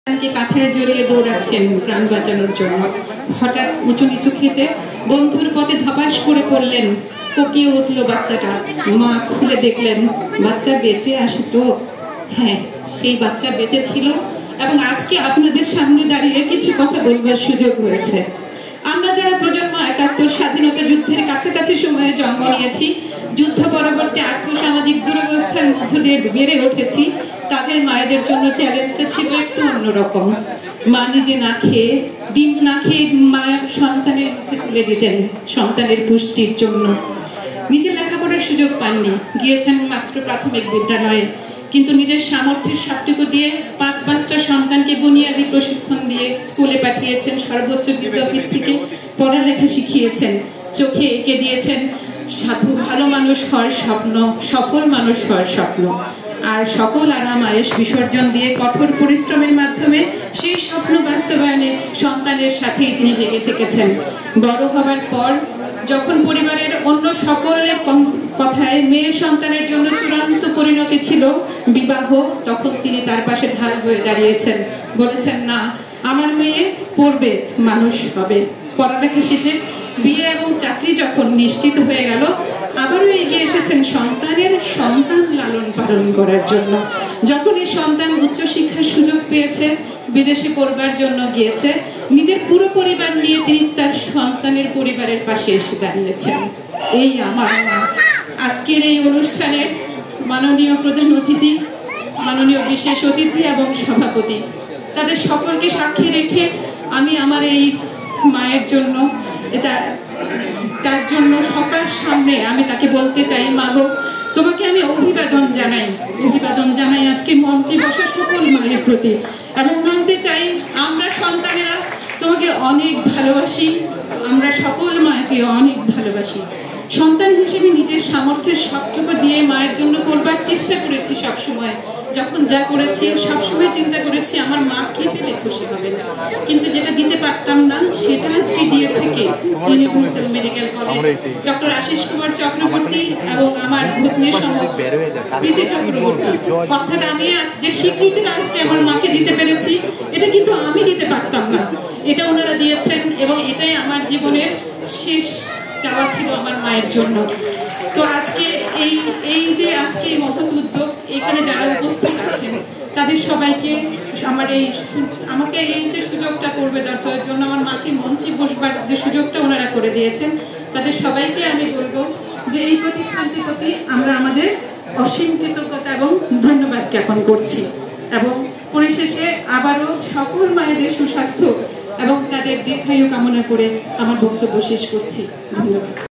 কাঁথায় জড়িয়ে দৌড়াচ্ছেন প্রাণ বাঁচানোর জন্য। হঠাৎ উঁচু নিচু খেতে বন্ধুর পথে ধপাস করে পড়লেন, কোকিয়ে উঠলো বাচ্চাটা। মা খুলে দেখলেন বাচ্চা বেঁচে আসে তো। হ্যাঁ, সেই বাচ্চা বেঁচে ছিল এবং আজকে আপনাদের সামনে দাঁড়িয়ে কিছু কথা বলবার সুযোগ হয়েছে। আমরা যারা প্রজন্ম ৭১ স্বাধীনতা যুদ্ধের কাছাকাছি সময়ে জন্ম নিয়েছি, যুদ্ধ পরবর্তী আর্থসামাজিক দুরবস্থার মধ্য দিয়ে বেড়ে উঠেছি, তাদের মায়েদের জন্য চ্যালেঞ্জটা ছিল একটু অন্যরকম। মা নিজে না খেয়ে, ডিম না খেয়ে মা সন্তানের মুখে তুলে দিতেন সন্তানের পুষ্টির জন্য। নিজে লেখাপড়ার সুযোগ পাননি, গিয়েছেন মাত্র প্রাথমিক বিদ্যালয়ে, কিন্তু নিজের সামর্থ্যের সবটুকু দিয়ে ৫-৫টা সন্তানকে বুনিয়াদী প্রশিক্ষণ দিয়ে স্কুলে পাঠিয়েছেন, সর্বোচ্চ বিদ্যাপীঠ থেকে পড়ালেখা শিখিয়েছেন, চোখে এঁকে দিয়েছেন সাধু ভালো মানুষ হওয়ার স্বপ্ন, সফল মানুষ হওয়ার স্বপ্ন। আর সকল আরাম আয়েশ বিসর্জন দিয়ে কঠোর পরিশ্রমের মাধ্যমে সেই স্বপ্ন বাস্তবায়নে সন্তানের সাথেই তিনি লেগে থেকেছেন। বড় হবার পর যখন পরিবারের অন্য সকলের কথায় মেয়ে সন্তানের জন্য চূড়ান্ত পরিণতি ছিল বিবাহ, তখন তিনি তার পাশে ঢাল হয়ে দাঁড়িয়েছেন, বলেছেন না, আমার মেয়ে পড়বে, মানুষ হবে। পড়ালেখা শেষে বিয়ে এবং চাকরি যখন নিশ্চিত হয়ে গেল, আবারও এগিয়ে এসেছেন সন্তান লালন পালন করার জন্য। যখন এই সন্তান উচ্চশিক্ষার সুযোগ পেয়েছে, বিদেশে পড়বার জন্য গিয়েছে, নিজের পুরো পরিবার নিয়ে তিনি তার সন্তানের পরিবারের পাশে এসে দাঁড়িয়েছেন। এই আমার মা। আজকের এই অনুষ্ঠানে মাননীয় প্রধান অতিথি, মাননীয় বিশেষ অতিথি এবং সভাপতি, তাদের সকলকে সাক্ষী রেখে আমি আমার এই মায়ের জন্য, তার জন্য সবার সামনে আমি তাকে বলতে চাই, মাগো, তোমাকে আমি অভিবাদন জানাই আজকে মঞ্চে বসা সকল মায়ের প্রতি, এবং বলতে চাই আমরা সন্তানেরা তোমাকে অনেক ভালোবাসি, আমরা সকল মাকে অনেক ভালোবাসি। সন্তান হিসেবে নিজের সামর্থ্যের সবটুকু দিয়ে মায়ের জন্য করবার চেষ্টা করেছি সবসময়। যখন যা করেছি সবসময় চিন্তা করেছি আমার মা কে পেলে খুশি হবে, কিন্তু যেটা দিতে পারতাম না সেটা আজকে দিয়েছে কে? Universal medical college, doctor Ashish Kumar Chakraborty এবং আমার ভগ্নীর সহ প্রীতি চক্রবর্তী। অর্থাৎ আমি যে স্বীকৃতিটা আজকে আমার মাকে দিতে পেরেছি, এটা কিন্তু আমি দিতে পারতাম না, এটা ওনারা দিয়েছেন, এবং এটাই আমার জীবনের শেষ চাওয়া ছিল আমার মায়ের জন্য। তো আজকে এই যে আজকে এই মহৎ উদ্যোগ, এখানে যারা উপস্থিত আছেন তাদের সবাইকে আমাকে এই যে সুযোগটা করবে দেওয়ার জন্য, আমার মাকে মঞ্চে বসবার যে সুযোগটা ওনারা করে দিয়েছেন, তাদের সবাইকে আমি বলবো যে এই প্রতিষ্ঠানটির প্রতি আমরা আমাদের অসীম কৃতজ্ঞতা এবং ধন্যবাদ জ্ঞাপন করছি। এবং পরিশেষে আবারও সকল মায়েদের সুস্বাস্থ্য এবং তাদের দীর্ঘায়ু কামনা করে আমার বক্তব্য শেষ করছি। ধন্যবাদ।